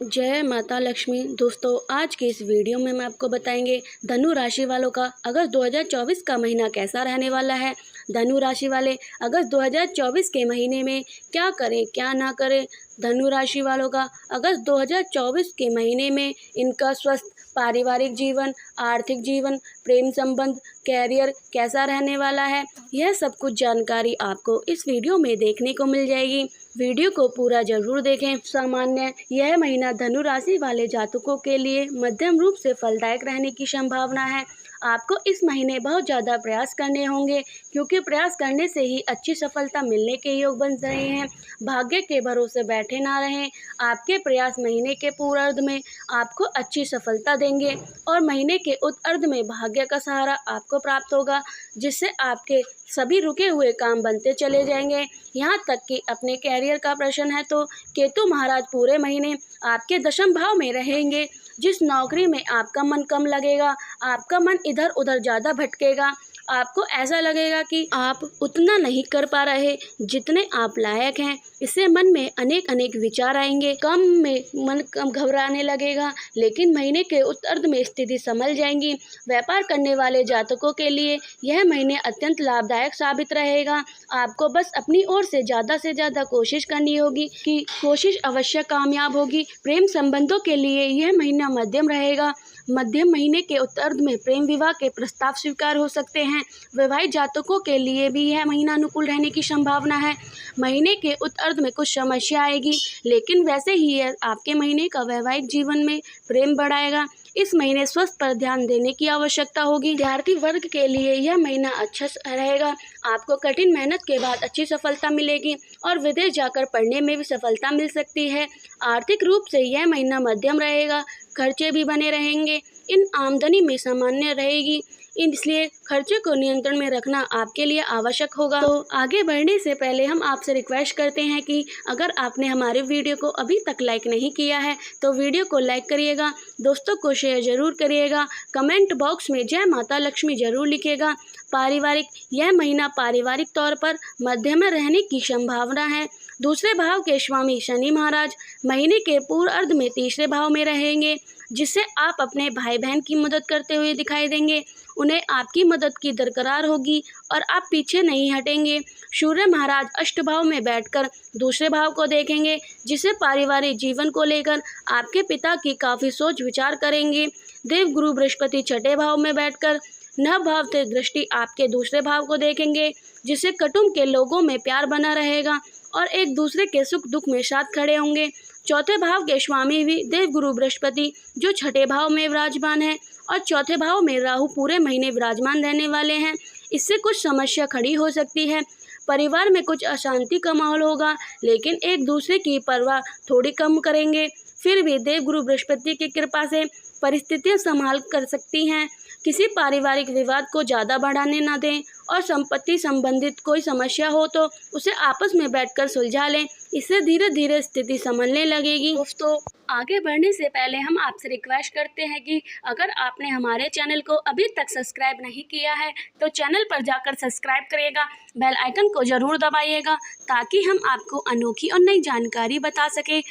जय माता लक्ष्मी। दोस्तों, आज के इस वीडियो में आपको बताएंगे धनु राशि वालों का अगस्त 2024 का महीना कैसा रहने वाला है। धनु राशि वाले अगस्त 2024 के महीने में क्या करें क्या ना करें। धनु राशि वालों का अगस्त 2024 के महीने में इनका स्वास्थ्य, पारिवारिक जीवन, आर्थिक जीवन, प्रेम संबंध, कैरियर कैसा रहने वाला है, यह सब कुछ जानकारी आपको इस वीडियो में देखने को मिल जाएगी। वीडियो को पूरा जरूर देखें। सामान्य यह महीना धनु राशि वाले जातकों के लिए मध्यम रूप से फलदायक रहने की संभावना है। आपको इस महीने बहुत ज़्यादा प्रयास करने होंगे, क्योंकि प्रयास करने से ही अच्छी सफलता मिलने के योग बन रहे हैं। भाग्य के भरोसे बैठे ना रहें। आपके प्रयास महीने के पूर्वार्ध में आपको अच्छी सफलता देंगे और महीने के उत्तरार्ध में भाग्य का सहारा आपको प्राप्त होगा, जिससे आपके सभी रुके हुए काम बनते चले जाएंगे। यहाँ तक कि अपने कैरियर का प्रश्न है तो केतु महाराज पूरे महीने आपके दशम भाव में रहेंगे। जिस नौकरी में आपका मन कम लगेगा, आपका मन इधर उधर ज़्यादा भटकेगा, आपको ऐसा लगेगा कि आप उतना नहीं कर पा रहे जितने आप लायक हैं। इससे मन में अनेक अनेक विचार आएंगे, मन कम घबराने लगेगा। लेकिन महीने के उत्तरार्ध में स्थिति संभल जाएंगी। व्यापार करने वाले जातकों के लिए यह महीने अत्यंत लाभदायक साबित रहेगा। आपको बस अपनी ओर से ज़्यादा कोशिश करनी होगी कि कोशिश अवश्य कामयाब होगी। प्रेम संबंधों के लिए यह महीना मध्यम रहेगा। मध्यम महीने के उत्तरार्ध में प्रेम विवाह के प्रस्ताव स्वीकार हो सकते हैं। वैवाहिक जातकों के लिए भी यह महीना अनुकूल रहने की संभावना है। महीने के उत्तरार्ध में कुछ समस्या आएगी, लेकिन वैसे ही यह आपके महीने का वैवाहिक जीवन में प्रेम बढ़ाएगा। इस महीने स्वास्थ्य पर ध्यान देने की आवश्यकता होगी। विद्यार्थी वर्ग के लिए यह महीना अच्छा रहेगा। आपको कठिन मेहनत के बाद अच्छी सफलता मिलेगी और विदेश जाकर पढ़ने में भी सफलता मिल सकती है। आर्थिक रूप से यह महीना मध्यम रहेगा। खर्चे भी बने रहेंगे। इन आमदनी में सामान्य रहेगी, इसलिए खर्चे को नियंत्रण में रखना आपके लिए आवश्यक होगा। तो आगे बढ़ने से पहले हम आपसे रिक्वेस्ट करते हैं कि अगर आपने हमारे वीडियो को अभी तक लाइक नहीं किया है तो वीडियो को लाइक करिएगा, दोस्तों को शेयर जरूर करिएगा, कमेंट बॉक्स में जय माता लक्ष्मी जरूर लिखिएगा। पारिवारिक यह महीना पारिवारिक तौर पर मध्यम में रहने की संभावना है। दूसरे भाव के स्वामी शनि महाराज महीने के पूर्वार्ध में तीसरे भाव में रहेंगे, जिससे आप अपने भाई बहन की मदद करते हुए दिखाई देंगे। उन्हें आपकी मदद की दरकार होगी और आप पीछे नहीं हटेंगे। सूर्य महाराज अष्टभाव में बैठकर दूसरे भाव को देखेंगे, जिससे पारिवारिक जीवन को लेकर आपके पिता की काफ़ी सोच विचार करेंगे। देवगुरु बृहस्पति छठे भाव में बैठकर नव भाव से दृष्टि आपके दूसरे भाव को देखेंगे, जिससे कुटुंब के लोगों में प्यार बना रहेगा और एक दूसरे के सुख दुख में साथ खड़े होंगे। चौथे भाव के स्वामी भी देवगुरु बृहस्पति जो छठे भाव में विराजमान है और चौथे भाव में राहु पूरे महीने विराजमान रहने वाले हैं। इससे कुछ समस्या खड़ी हो सकती है। परिवार में कुछ अशांति का माहौल होगा, लेकिन एक दूसरे की परवाह थोड़ी कम करेंगे। फिर भी देवगुरु बृहस्पति की कृपा से परिस्थितियां संभाल कर सकती हैं। किसी पारिवारिक विवाद को ज़्यादा बढ़ाने न दें और संपत्ति संबंधित कोई समस्या हो तो उसे आपस में बैठकर सुलझा लें। इससे धीरे धीरे स्थिति संभलने लगेगी। दोस्तों, आगे बढ़ने से पहले हम आपसे रिक्वेस्ट करते हैं कि अगर आपने हमारे चैनल को अभी तक सब्सक्राइब नहीं किया है तो चैनल पर जाकर सब्सक्राइब करिएगा, बेल आइकन को ज़रूर दबाइएगा, ताकि हम आपको अनोखी और नई जानकारी बता सकें।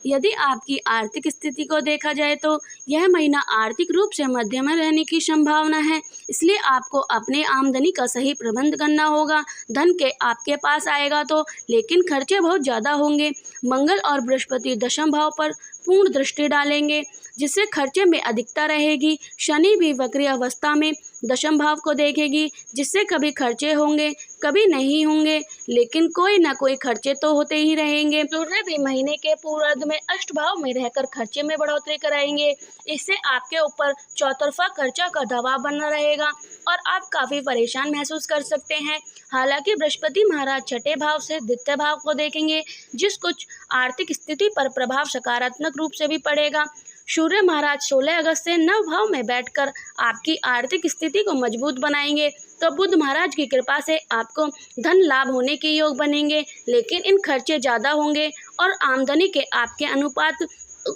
यदि आपकी आर्थिक स्थिति को देखा जाए तो यह महीना आर्थिक रूप से मध्यम में रहने की संभावना है, इसलिए आपको अपने आमदनी का सही प्रबंध करना होगा। धन के आपके पास आएगा तो, लेकिन खर्चे बहुत ज़्यादा होंगे। मंगल और बृहस्पति दशम भाव पर पूर्ण दृष्टि डालेंगे, जिससे खर्चे में अधिकता रहेगी। शनि भी वक्री अवस्था में दशम भाव को देखेगी, जिससे कभी खर्चे होंगे कभी नहीं होंगे, लेकिन कोई ना कोई खर्चे तो होते ही रहेंगे। सूर्य भी महीने के पूर्वार्ध में अष्ट भाव में रहकर खर्चे में बढ़ोतरी कराएंगे। इससे आपके ऊपर चौतरफा खर्चा का दबाव बना रहेगा और आप काफ़ी परेशान महसूस कर सकते हैं। हालांकि बृहस्पति महाराज छठे भाव से द्वितीय भाव को देखेंगे, जिस कुछ आर्थिक स्थिति पर प्रभाव सकारात्मक रूप से भी पड़ेगा। सूर्य महाराज 16 अगस्त से नव भाव में बैठकर आपकी आर्थिक स्थिति को मजबूत बनाएंगे, तो बुध महाराज की कृपा से आपको धन लाभ होने के योग बनेंगे, लेकिन इन खर्चे ज़्यादा होंगे और आमदनी के आपके अनुपात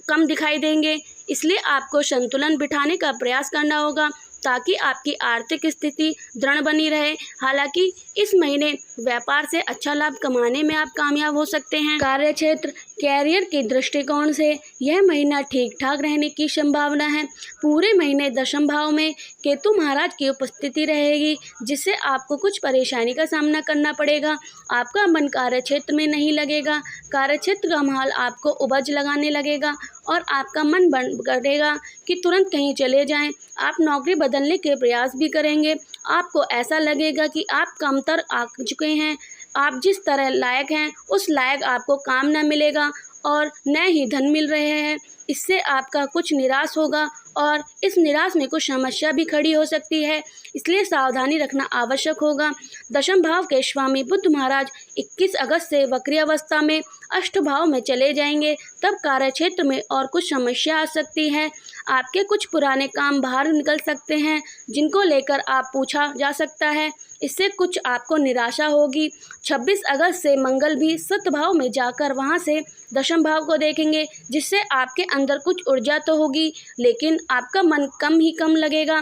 कम दिखाई देंगे। इसलिए आपको संतुलन बिठाने का प्रयास करना होगा, ताकि आपकी आर्थिक स्थिति दृढ़ बनी रहे। हालांकि इस महीने व्यापार से अच्छा लाभ कमाने में आप कामयाब हो सकते हैं। कार्यक्षेत्र कैरियर के दृष्टिकोण से यह महीना ठीक ठाक रहने की संभावना है। पूरे महीने दशम भाव में केतु महाराज की उपस्थिति रहेगी, जिससे आपको कुछ परेशानी का सामना करना पड़ेगा। आपका मन कार्यक्षेत्र में नहीं लगेगा। कार्यक्षेत्र का माहौल आपको उपज लगाने लगेगा और आपका मन करेगा कि तुरंत कहीं चले जाएं। आप नौकरी बदलने के प्रयास भी करेंगे। आपको ऐसा लगेगा कि आप कमतर आ चुके हैं। आप जिस तरह लायक हैं उस लायक आपको काम न मिलेगा और न ही धन मिल रहे हैं। इससे आपका कुछ निराश होगा और इस निराश में कुछ समस्या भी खड़ी हो सकती है, इसलिए सावधानी रखना आवश्यक होगा। दशम भाव के स्वामी बुध महाराज 21 अगस्त से वक्री अवस्था में अष्ट भाव में चले जाएंगे। तब कार्यक्षेत्र में और कुछ समस्या आ सकती है। आपके कुछ पुराने काम बाहर निकल सकते हैं, जिनको लेकर आप पूछा जा सकता है। इससे कुछ आपको निराशा होगी। 26 अगस्त से मंगल भी सप्तम भाव में जाकर वहां से दशम भाव को देखेंगे, जिससे आपके अंदर कुछ ऊर्जा तो होगी, लेकिन आपका मन कम लगेगा।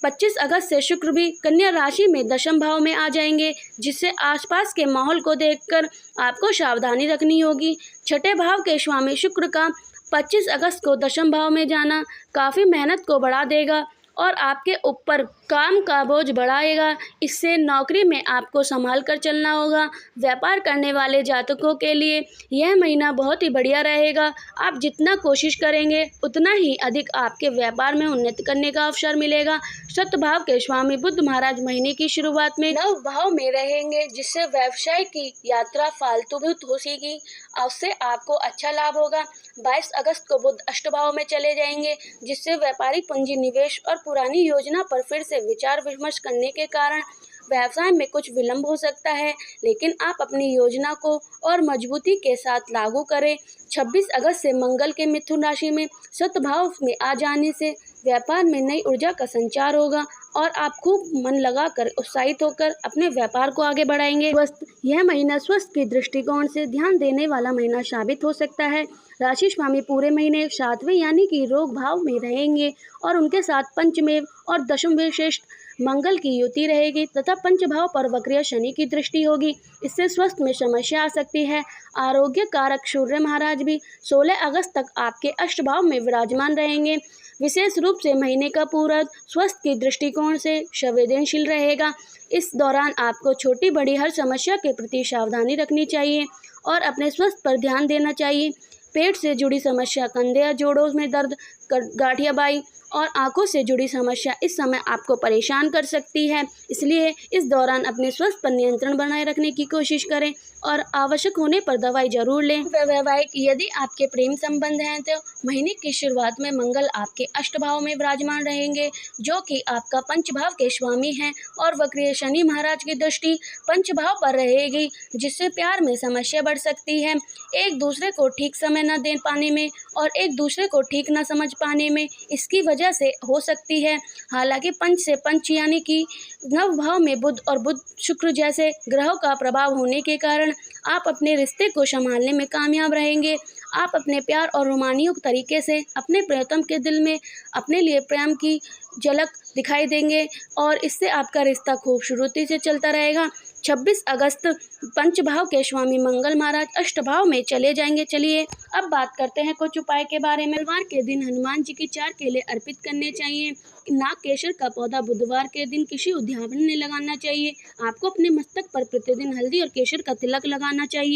25 अगस्त से शुक्र भी कन्या राशि में दशम भाव में आ जाएंगे, जिससे आसपास के माहौल को देखकर आपको सावधानी रखनी होगी। छठे भाव के स्वामी शुक्र का 25 अगस्त को दशम भाव में जाना काफ़ी मेहनत को बढ़ा देगा और आपके ऊपर काम का बोझ बढ़ाएगा। इससे नौकरी में आपको संभाल कर चलना होगा। व्यापार करने वाले जातकों के लिए यह महीना बहुत ही बढ़िया रहेगा। आप जितना कोशिश करेंगे उतना ही अधिक आपके व्यापार में उन्नति करने का अवसर मिलेगा। सप्तम भाव के स्वामी बुध महाराज महीने की शुरुआत में नव भाव में रहेंगे, जिससे व्यवसाय की यात्रा फालतू हो सकेगी। उससे आपको अच्छा लाभ होगा। 22 अगस्त को बुध अष्ट भाव में चले जाएंगे, जिससे व्यापारिक पूंजी निवेश और पुरानी योजना पर फिर से विचार विमर्श करने के कारण व्यवसाय में कुछ विलंब हो सकता है, लेकिन आप अपनी योजना को और मजबूती के साथ लागू करें। 26 अगस्त से मंगल के मिथुन राशि में सप्तम भाव में आ जाने से व्यापार में नई ऊर्जा का संचार होगा और आप खूब मन लगाकर उत्साहित होकर अपने व्यापार को आगे बढ़ाएंगे। यह महीना स्वास्थ्य के दृष्टिकोण से ध्यान देने वाला महीना साबित हो सकता है। राशि स्वामी पूरे महीने 7वें यानी कि रोग भाव में रहेंगे और उनके साथ पंचमें और दशमवें श्रेष्ठ मंगल की युति रहेगी तथा पंच भाव पर वक्रीय शनि की दृष्टि होगी। इससे स्वास्थ्य में समस्या आ सकती है। आरोग्य कारक सूर्य महाराज भी 16 अगस्त तक आपके अष्ट भाव में विराजमान रहेंगे। विशेष रूप से महीने का पूरा स्वास्थ्य के दृष्टिकोण से संवेदनशील रहेगा। इस दौरान आपको छोटी बड़ी हर समस्या के प्रति सावधानी रखनी चाहिए और अपने स्वास्थ्य पर ध्यान देना चाहिए। पेट से जुड़ी समस्या, कंधे या जोड़ों में दर्द, गाठियाबाई और आंखों से जुड़ी समस्या इस समय आपको परेशान कर सकती है। इसलिए इस दौरान अपने स्वास्थ्य पर नियंत्रण बनाए रखने की कोशिश करें और आवश्यक होने पर दवाई जरूर लें। वैवाहिक, यदि आपके प्रेम संबंध हैं तो महीने की शुरुआत में मंगल आपके अष्ट भाव में विराजमान रहेंगे, जो कि आपका पंच भाव के स्वामी हैं और वक्रीय शनि महाराज की दृष्टि पंच भाव पर रहेगी, जिससे प्यार में समस्या बढ़ सकती है। एक दूसरे को ठीक समय न दे पाने में और एक दूसरे को ठीक न समझ पाने में इसकी वजह से हो सकती है। हालांकि पंच से पंच यानी कि नव भाव में बुध और बुध शुक्र जैसे ग्रहों का प्रभाव होने के कारण आप अपने रिश्ते को संभालने में कामयाब रहेंगे। आप अपने प्यार और रोमानियों तरीके से अपने प्रियतम के दिल में अपने लिए प्रेम की झलक दिखाई देंगे और इससे आपका रिश्ता खूबसूरती से चलता रहेगा। 26 अगस्त पंच भाव के स्वामी मंगल महाराज अष्ट भाव में चले जाएंगे। चलिए अब बात करते हैं कुछ उपाय के बारे में। बुधवार के दिन हनुमान जी की 4 केले अर्पित करने चाहिए। नाग केसर का पौधा बुधवार के दिन किसी उद्यान में लगाना चाहिए। आपको अपने मस्तक पर प्रतिदिन हल्दी और केसर का तिलक लगाना चाहिए।